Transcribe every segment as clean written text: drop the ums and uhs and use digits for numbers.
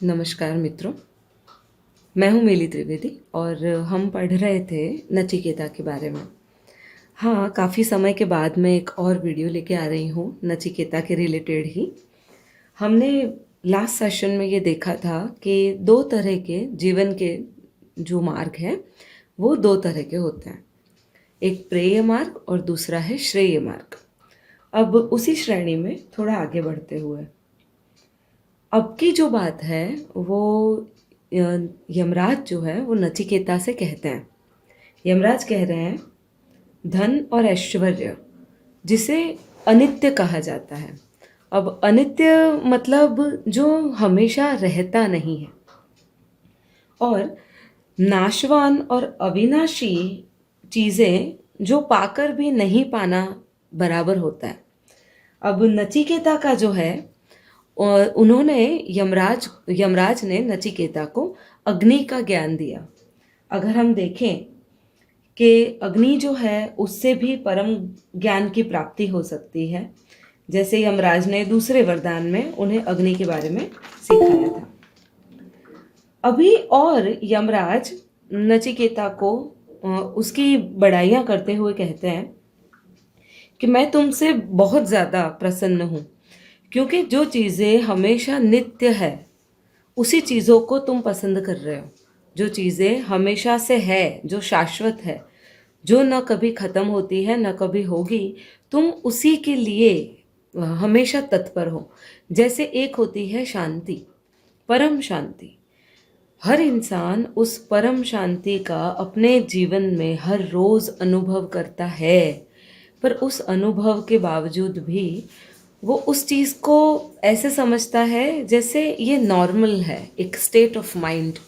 नमस्कार मित्रों, मैं हूँ मिली त्रिवेदी और हम पढ़ रहे थे नचिकेता के बारे में। हाँ, काफ़ी समय के बाद मैं एक और वीडियो लेके आ रही हूँ नचिकेता के रिलेटेड ही। हमने लास्ट सेशन में ये देखा था कि दो तरह के जीवन के जो मार्ग हैं वो दो तरह के होते हैं। एक प्रेय मार्ग और दूसरा है श्रेय मार्ग। अब उसी श्रेणी में थोड़ा आगे बढ़ते हुए अब की जो बात है वो यमराज जो है वो नचिकेता से कहते हैं। यमराज कह रहे हैं धन और ऐश्वर्य जिसे अनित्य कहा जाता है। अब अनित्य मतलब जो हमेशा रहता नहीं है और नाशवान और अविनाशी चीज़ें जो पाकर भी नहीं पाना बराबर होता है। अब नचिकेता का जो है और उन्होंने यमराज ने नचिकेता को अग्नि का ज्ञान दिया। अगर हम देखें कि अग्नि जो है उससे भी परम ज्ञान की प्राप्ति हो सकती है, जैसे यमराज ने दूसरे वरदान में उन्हें अग्नि के बारे में सिखाया था। अभी और यमराज नचिकेता को उसकी बड़ाइयाँ करते हुए कहते हैं कि मैं तुमसे बहुत ज़्यादा प्रसन्न हूँ, क्योंकि जो चीज़ें हमेशा नित्य है उसी चीज़ों को तुम पसंद कर रहे हो। जो चीज़ें हमेशा से है, जो शाश्वत है, जो न कभी ख़त्म होती है न कभी होगी, तुम उसी के लिए हमेशा तत्पर हो। जैसे एक होती है शांति, परम शांति। हर इंसान उस परम शांति का अपने जीवन में हर रोज़ अनुभव करता है, पर उस अनुभव के बावजूद भी वो उस चीज़ को ऐसे समझता है जैसे ये नॉर्मल है, एक स्टेट ऑफ माइंड।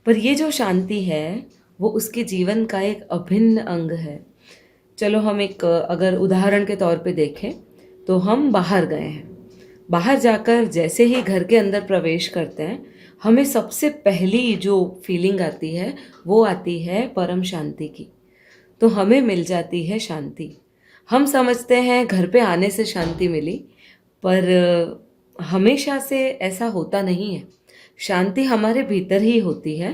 पर ये जो शांति है वो उसके जीवन का एक अभिन्न अंग है। चलो हम एक अगर उदाहरण के तौर पे देखें तो हम बाहर गए हैं। बाहर जाकर जैसे ही घर के अंदर प्रवेश करते हैं, हमें सबसे पहली जो फीलिंग आती है वो आती है परम शांति की। तो हमें मिल जाती है शांति। हम समझते हैं घर पे आने से शांति मिली, पर हमेशा से ऐसा होता नहीं है। शांति हमारे भीतर ही होती है,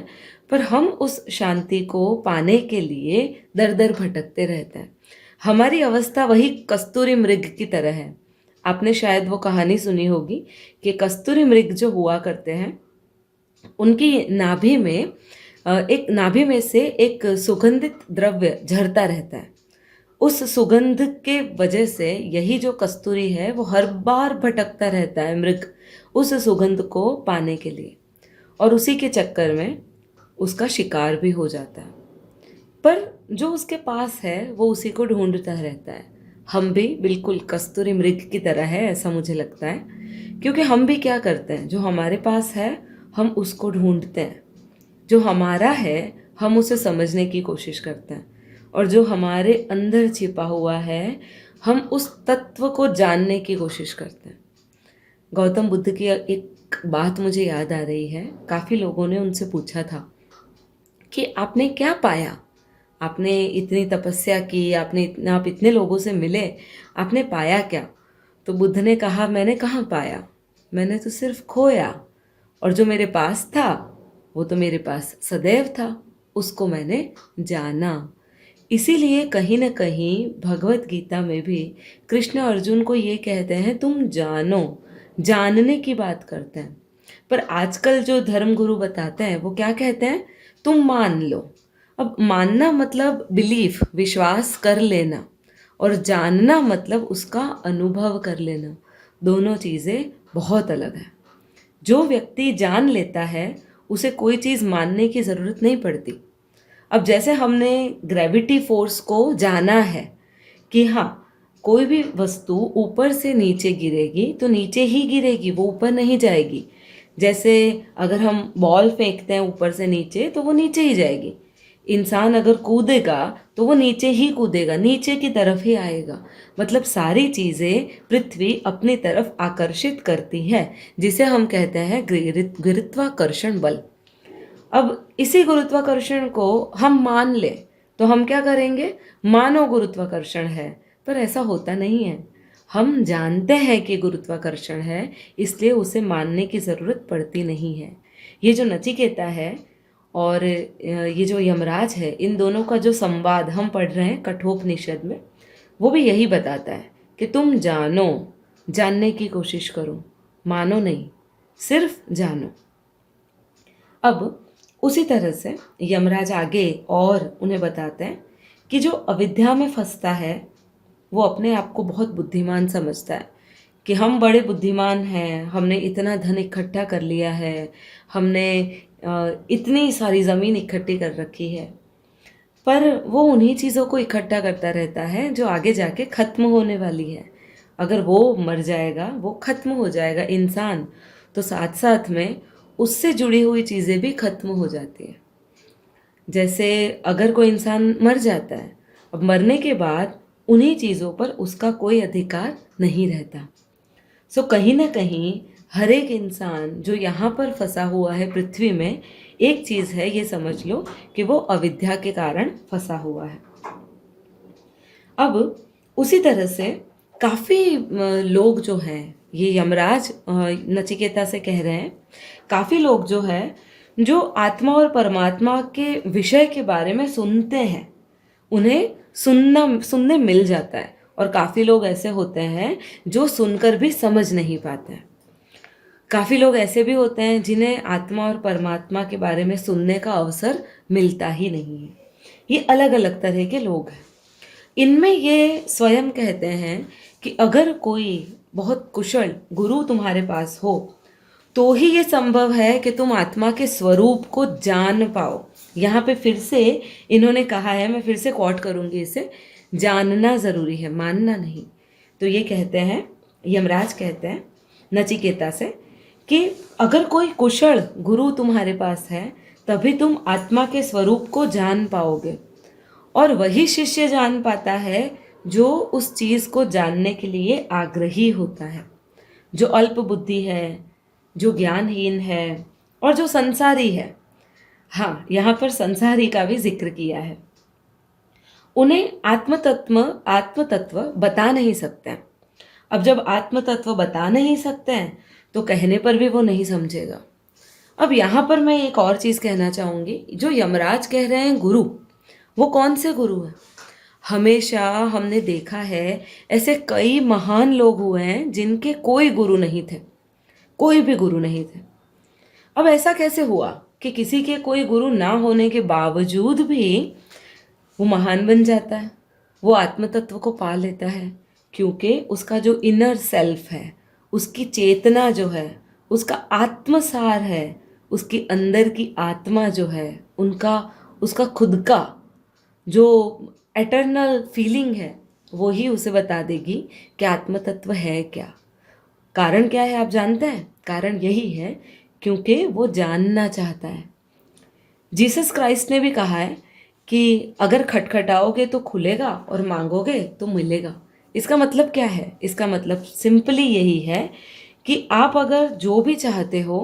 पर हम उस शांति को पाने के लिए दर दर भटकते रहते हैं। हमारी अवस्था वही कस्तूरी मृग की तरह है। आपने शायद वो कहानी सुनी होगी कि कस्तूरी मृग जो हुआ करते हैं उनकी नाभि में एक नाभि में से एक सुगंधित द्रव्य झरता रहता है। उस सुगंध के वजह से यही जो कस्तूरी है वो हर बार भटकता रहता है मृग उस सुगंध को पाने के लिए, और उसी के चक्कर में उसका शिकार भी हो जाता है। पर जो उसके पास है वो उसी को ढूंढता रहता है। हम भी बिल्कुल कस्तूरी मृग की तरह है, ऐसा मुझे लगता है, क्योंकि हम भी क्या करते हैं, जो हमारे पास है हम उसको ढूंढते हैं। जो हमारा है हम उसे समझने की कोशिश करते हैं, और जो हमारे अंदर छिपा हुआ है हम उस तत्व को जानने की कोशिश करते हैं। गौतम बुद्ध की एक बात मुझे याद आ रही है। काफ़ी लोगों ने उनसे पूछा था कि आपने क्या पाया, आपने इतनी तपस्या की, आप इतने लोगों से मिले, आपने पाया क्या? तो बुद्ध ने कहा, मैंने कहाँ पाया, मैंने तो सिर्फ खोया, और जो मेरे पास था वो तो मेरे पास सदैव था, उसको मैंने जाना। इसीलिए कहीं न कहीं भगवत गीता में भी कृष्ण अर्जुन को ये कहते हैं तुम जानो, जानने की बात करते हैं। पर आजकल जो धर्मगुरु बताते हैं वो क्या कहते हैं, तुम मान लो। अब मानना मतलब बिलीफ, विश्वास कर लेना, और जानना मतलब उसका अनुभव कर लेना। दोनों चीज़ें बहुत अलग हैं। जो व्यक्ति जान लेता है उसे कोई चीज़ मानने की ज़रूरत नहीं पड़ती। अब जैसे हमने ग्रेविटी फोर्स को जाना है कि हाँ, कोई भी वस्तु ऊपर से नीचे गिरेगी तो नीचे ही गिरेगी, वो ऊपर नहीं जाएगी। जैसे अगर हम बॉल फेंकते हैं ऊपर से नीचे तो वो नीचे ही जाएगी। इंसान अगर कूदेगा तो वो नीचे ही कूदेगा, नीचे की तरफ ही आएगा। मतलब सारी चीज़ें पृथ्वी अपनी तरफ आकर्षित करती है, जिसे हम कहते हैं गुरुत्वाकर्षण बल। अब इसी गुरुत्वाकर्षण को हम मान लें तो हम क्या करेंगे, मानो गुरुत्वाकर्षण है, पर ऐसा होता नहीं है। हम जानते हैं कि गुरुत्वाकर्षण है, इसलिए उसे मानने की ज़रूरत पड़ती नहीं है। ये जो नचिकेता है और ये जो यमराज है, इन दोनों का जो संवाद हम पढ़ रहे हैं कठोपनिषद में, वो भी यही बताता है कि तुम जानो, जानने की कोशिश करो, मानो नहीं, सिर्फ जानो। अब उसी तरह से यमराज आगे और उन्हें बताते हैं कि जो अविद्या में फंसता है वो अपने आप को बहुत बुद्धिमान समझता है कि हम बड़े बुद्धिमान हैं, हमने इतना धन इकट्ठा कर लिया है, हमने इतनी सारी ज़मीन इकट्ठी कर रखी है। पर वो उन्हीं चीज़ों को इकट्ठा करता रहता है जो आगे जाके ख़त्म होने वाली है। अगर वो मर जाएगा, वो ख़त्म हो जाएगा इंसान, तो साथ साथ में उससे जुड़ी हुई चीज़ें भी ख़त्म हो जाती हैं। जैसे अगर कोई इंसान मर जाता है, अब मरने के बाद उन्हीं चीज़ों पर उसका कोई अधिकार नहीं रहता। सो कहीं ना कहीं हर एक इंसान जो यहाँ पर फंसा हुआ है पृथ्वी में, एक चीज़ है ये समझ लो कि वो अविद्या के कारण फंसा हुआ है। अब उसी तरह से काफ़ी लोग जो हैं, ये यमराज नचिकेता से कह रहे हैं, काफ़ी लोग जो है जो आत्मा और परमात्मा के विषय के बारे में सुनते हैं, उन्हें सुनने मिल जाता है, और काफ़ी लोग ऐसे होते हैं जो सुनकर भी समझ नहीं पाते हैं। काफ़ी लोग ऐसे भी होते हैं जिन्हें आत्मा और परमात्मा के बारे में सुनने का अवसर मिलता ही नहीं है। ये अलग अलग तरह के लोग हैं। इनमें ये स्वयं कहते हैं कि अगर कोई बहुत कुशल गुरु तुम्हारे पास हो तो ही ये संभव है कि तुम आत्मा के स्वरूप को जान पाओ। यहाँ पे फिर से इन्होंने कहा है, मैं फिर से कोट करूँगी इसे, जानना ज़रूरी है, मानना नहीं। तो ये कहते हैं, यमराज कहते हैं नचिकेता से कि अगर कोई कुशल गुरु तुम्हारे पास है तभी तुम आत्मा के स्वरूप को जान पाओगे, और वही शिष्य जान पाता है जो उस चीज़ को जानने के लिए आग्रही होता है। जो अल्प बुद्धि है, जो ज्ञानहीन है और जो संसारी है, हाँ यहाँ पर संसारी का भी जिक्र किया है, उन्हें आत्मतत्व बता नहीं सकते हैं। अब जब आत्मतत्व बता नहीं सकते हैं तो कहने पर भी वो नहीं समझेगा। अब यहाँ पर मैं एक और चीज़ कहना चाहूँगी, जो यमराज कह रहे हैं गुरु, वो कौन से गुरु हैं? हमेशा हमने देखा है ऐसे कई महान लोग हुए हैं जिनके कोई गुरु नहीं थे, कोई भी गुरु नहीं थे। अब ऐसा कैसे हुआ कि किसी के कोई गुरु ना होने के बावजूद भी वो महान बन जाता है, वो आत्मतत्व को पा लेता है? क्योंकि उसका जो इनर सेल्फ है, उसकी चेतना जो है, उसका आत्मसार है, उसकी अंदर की आत्मा जो है, उसका खुद का जो एटर्नल फीलिंग है, वो ही उसे बता देगी कि आत्मतत्व है क्या। कारण क्या है आप जानते हैं? कारण यही है क्योंकि वो जानना चाहता है। जीसस क्राइस्ट ने भी कहा है कि अगर खटखटाओगे तो खुलेगा और मांगोगे तो मिलेगा। इसका मतलब क्या है? इसका मतलब सिंपली यही है कि आप अगर जो भी चाहते हो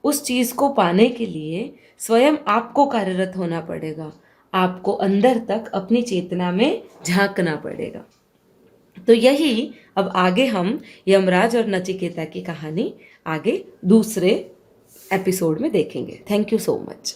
उस चीज़ को पाने के लिए स्वयं आपको कार्यरत होना पड़ेगा, आपको अंदर तक अपनी चेतना में झांकना पड़ेगा। तो यही अब आगे हम यमराज और नचिकेता की कहानी आगे दूसरे एपिसोड में देखेंगे। Thank you so much.